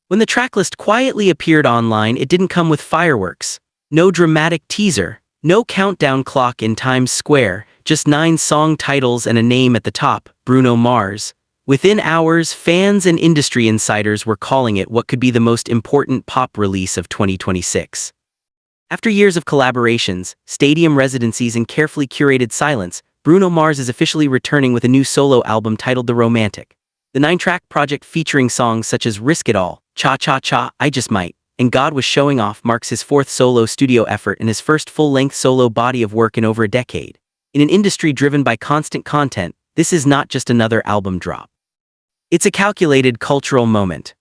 When the tracklist quietly appeared online, it didn't come with fireworks. No dramatic teaser, no countdown clock in Times Square, just 9 song titles and a name at the top, Bruno Mars. Within hours, fans and industry insiders were calling it what could be the most important pop release of 2026. After years of collaborations, stadium residencies and carefully curated silence, Bruno Mars is officially returning with a new solo album titled The Romantic. The 9-track project featuring songs such as Risk It All, Cha Cha Cha, I Just Might, and God Was Showing Off marks his 4th solo studio effort and his first full-length solo body of work in over a decade. In an industry driven by constant content, this is not just another album drop. It's a calculated cultural moment.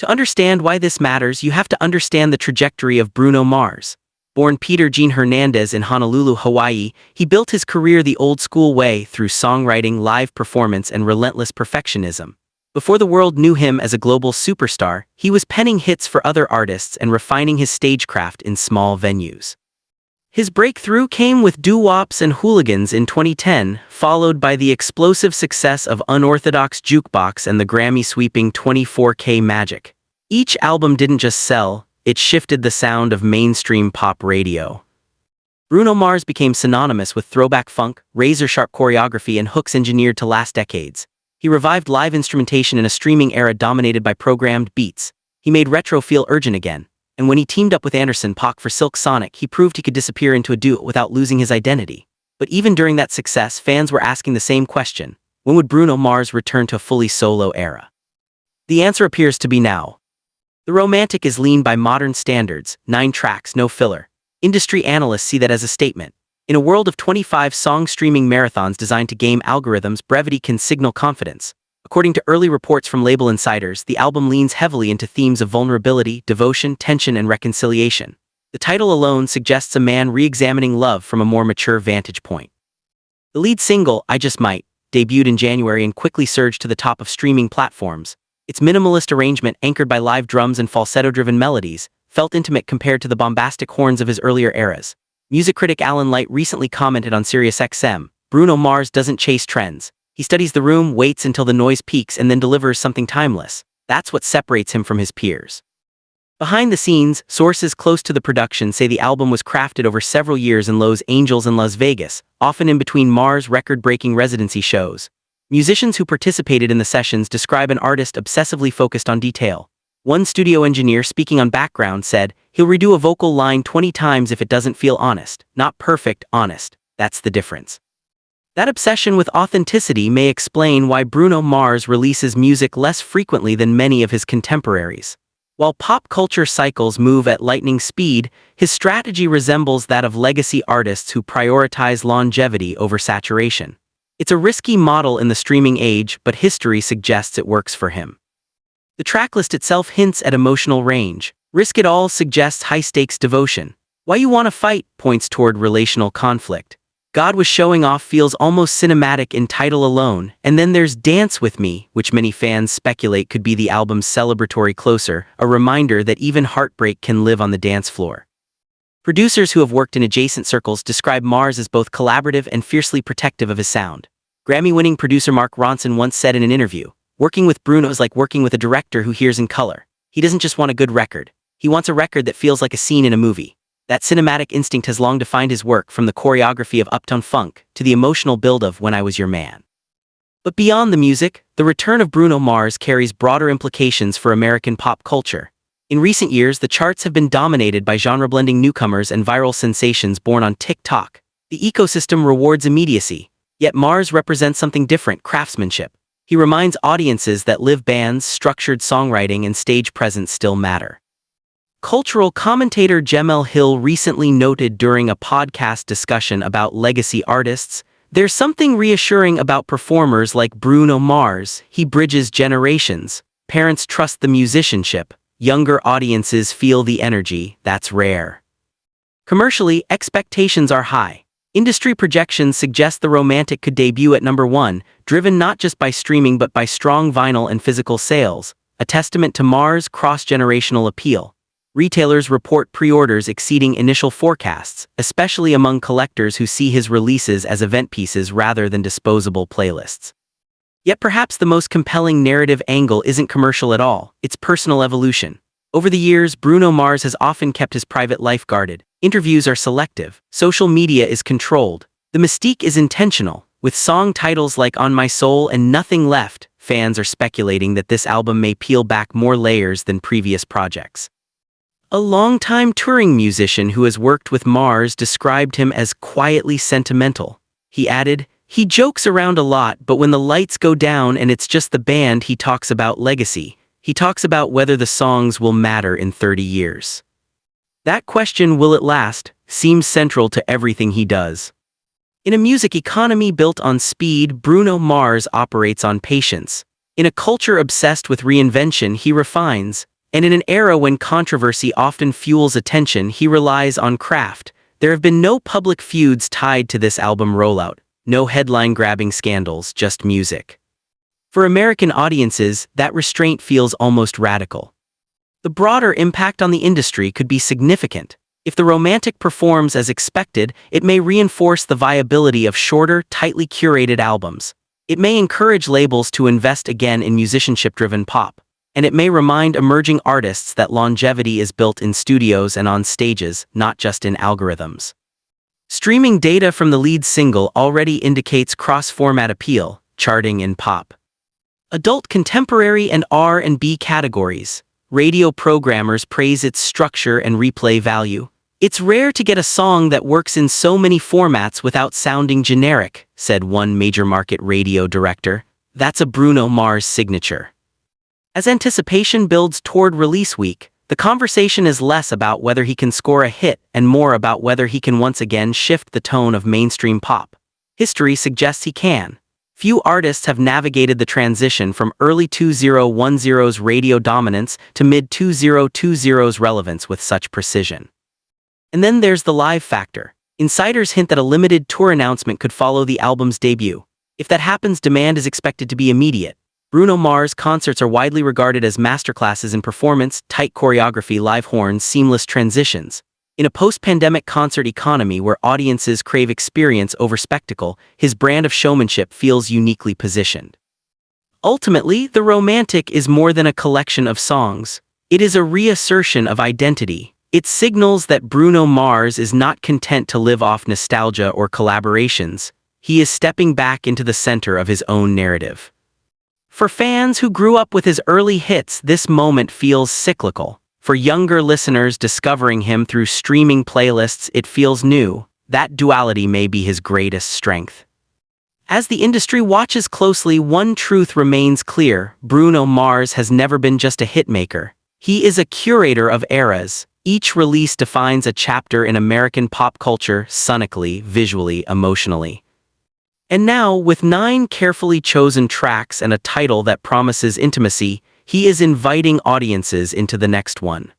To understand why this matters, you have to understand the trajectory of Bruno Mars. Born Peter Jean Hernandez in Honolulu, Hawaii, he built his career the old-school way through songwriting, live performance, and relentless perfectionism. Before the world knew him as a global superstar, he was penning hits for other artists and refining his stagecraft in small venues. His breakthrough came with Doo-Wops and Hooligans in 2010, followed by the explosive success of Unorthodox Jukebox and the Grammy-sweeping 24K Magic. Each album didn't just sell, it shifted the sound of mainstream pop radio. Bruno Mars became synonymous with throwback funk, razor-sharp choreography, and hooks engineered to last decades. He revived live instrumentation in a streaming era dominated by programmed beats. He made retro feel urgent again. And when he teamed up with Anderson .Paak for Silk Sonic, he proved he could disappear into a duo without losing his identity. But even during that success, fans were asking the same question: when would Bruno Mars return to a fully solo era? The answer appears to be now. The Romantic is lean by modern standards, 9 tracks, no filler. Industry analysts see that as a statement. In a world of 25-song streaming marathons designed to game algorithms, brevity can signal confidence. According to early reports from label insiders, the album leans heavily into themes of vulnerability, devotion, tension, and reconciliation. The title alone suggests a man re-examining love from a more mature vantage point. The lead single, I Just Might, debuted in January and quickly surged to the top of streaming platforms. Its minimalist arrangement, anchored by live drums and falsetto-driven melodies, felt intimate compared to the bombastic horns of his earlier eras. Music critic Alan Light recently commented on SiriusXM, "Bruno Mars doesn't chase trends. He studies the room, waits until the noise peaks, and then delivers something timeless. That's what separates him from his peers." Behind the scenes, sources close to the production say the album was crafted over several years in Los Angeles and Las Vegas, often in between Mars' record-breaking residency shows. Musicians who participated in the sessions describe an artist obsessively focused on detail. One studio engineer speaking on background said, "He'll redo a vocal line 20 times if it doesn't feel honest. Not perfect, honest. That's the difference." That obsession with authenticity may explain why Bruno Mars releases music less frequently than many of his contemporaries. While pop culture cycles move at lightning speed, his strategy resembles that of legacy artists who prioritize longevity over saturation. It's a risky model in the streaming age, but history suggests it works for him. The tracklist itself hints at emotional range. Risk It All suggests high-stakes devotion. Why You Wanna Fight points toward relational conflict. God Was Showing Off feels almost cinematic in title alone, and then there's Dance With Me, which many fans speculate could be the album's celebratory closer, a reminder that even heartbreak can live on the dance floor. Producers who have worked in adjacent circles describe Mars as both collaborative and fiercely protective of his sound. Grammy-winning producer Mark Ronson once said in an interview, "Working with Bruno is like working with a director who hears in color. He doesn't just want a good record. He wants a record that feels like a scene in a movie." That cinematic instinct has long defined his work, from the choreography of Uptown Funk to the emotional build of When I Was Your Man. But beyond the music, the return of Bruno Mars carries broader implications for American pop culture. In recent years, the charts have been dominated by genre-blending newcomers and viral sensations born on TikTok. The ecosystem rewards immediacy, yet Mars represents something different: craftsmanship. He reminds audiences that live bands, structured songwriting, and stage presence still matter. Cultural commentator Jemele Hill recently noted during a podcast discussion about legacy artists, "There's something reassuring about performers like Bruno Mars. He bridges generations. Parents trust the musicianship. Younger audiences feel the energy. That's rare." Commercially, expectations are high. Industry projections suggest The Romantic could debut at #1, driven not just by streaming but by strong vinyl and physical sales, a testament to Mars' cross-generational appeal. Retailers report pre-orders exceeding initial forecasts, especially among collectors who see his releases as event pieces rather than disposable playlists. Yet perhaps the most compelling narrative angle isn't commercial at all, it's personal evolution. Over the years, Bruno Mars has often kept his private life guarded. Interviews are selective. Social media is controlled. The mystique is intentional. With song titles like On My Soul and Nothing Left, fans are speculating that this album may peel back more layers than previous projects. A longtime touring musician who has worked with Mars described him as quietly sentimental. He added, "He jokes around a lot, but when the lights go down and it's just the band, he talks about legacy. He talks about whether the songs will matter in 30 years. That question, will it last, seems central to everything he does." In a music economy built on speed, Bruno Mars operates on patience. In a culture obsessed with reinvention, he refines. And in an era when controversy often fuels attention, he relies on craft. There have been no public feuds tied to this album rollout. No headline-grabbing scandals, just music. For American audiences, that restraint feels almost radical. The broader impact on the industry could be significant. If the romantic performs as expected, it may reinforce the viability of shorter, tightly curated albums. It may encourage labels to invest again in musicianship-driven pop. And it may remind emerging artists that longevity is built in studios and on stages, not just in algorithms. Streaming data from the lead single already indicates cross-format appeal, charting in pop, adult contemporary and R&B categories. Radio programmers praise its structure and replay value. "It's rare to get a song that works in so many formats without sounding generic," said one major market radio director. "That's a Bruno Mars signature." As anticipation builds toward release week, the conversation is less about whether he can score a hit and more about whether he can once again shift the tone of mainstream pop. History suggests he can. Few artists have navigated the transition from early 2010's radio dominance to mid-2020's relevance with such precision. And then there's the live factor. Insiders hint that a limited tour announcement could follow the album's debut. If that happens, demand is expected to be immediate. Bruno Mars concerts are widely regarded as masterclasses in performance, tight choreography, live horns, seamless transitions. In a post-pandemic concert economy where audiences crave experience over spectacle, his brand of showmanship feels uniquely positioned. Ultimately, The Romantic is more than a collection of songs. It is a reassertion of identity. It signals that Bruno Mars is not content to live off nostalgia or collaborations. He is stepping back into the center of his own narrative. For fans who grew up with his early hits, this moment feels cyclical. For younger listeners discovering him through streaming playlists, it feels new. That duality may be his greatest strength. As the industry watches closely, one truth remains clear: Bruno Mars has never been just a hitmaker. He is a curator of eras. Each release defines a chapter in American pop culture, sonically, visually, emotionally. And now, with 9 carefully chosen tracks and a title that promises intimacy, he is inviting audiences into the next one.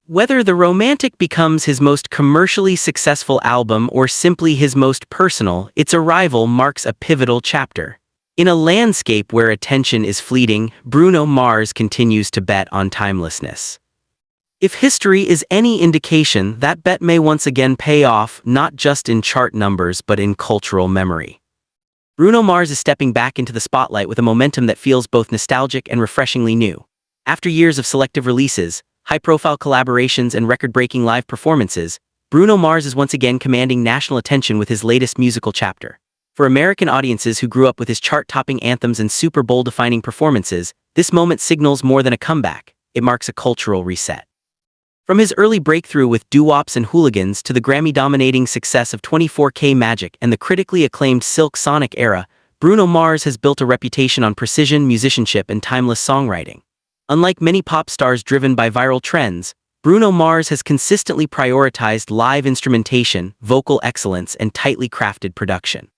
Whether The Romantic becomes his most commercially successful album or simply his most personal, its arrival marks a pivotal chapter. In a landscape where attention is fleeting, Bruno Mars continues to bet on timelessness. If history is any indication, that bet may once again pay off, not just in chart numbers but in cultural memory. Bruno Mars is stepping back into the spotlight with a momentum that feels both nostalgic and refreshingly new. After years of selective releases, high-profile collaborations, and record-breaking live performances, Bruno Mars is once again commanding national attention with his latest musical chapter. For American audiences who grew up with his chart-topping anthems and Super Bowl-defining performances, this moment signals more than a comeback. It marks a cultural reset. From his early breakthrough with Doo-Wops and Hooligans to the Grammy-dominating success of 24K Magic and the critically acclaimed Silk Sonic era, Bruno Mars has built a reputation on precision, musicianship, and timeless songwriting. Unlike many pop stars driven by viral trends, Bruno Mars has consistently prioritized live instrumentation, vocal excellence, and tightly crafted production.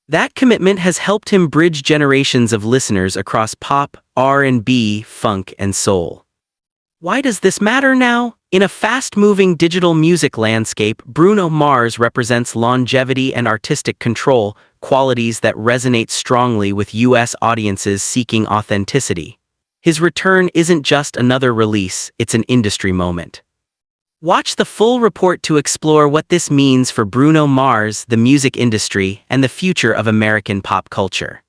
That commitment has helped him bridge generations of listeners across pop, R&B, funk, and soul. Why does this matter now? In a fast-moving digital music landscape, Bruno Mars represents longevity and artistic control, qualities that resonate strongly with U.S. audiences seeking authenticity. His return isn't just another release, it's an industry moment. Watch the full report to explore what this means for Bruno Mars, the music industry, and the future of American pop culture.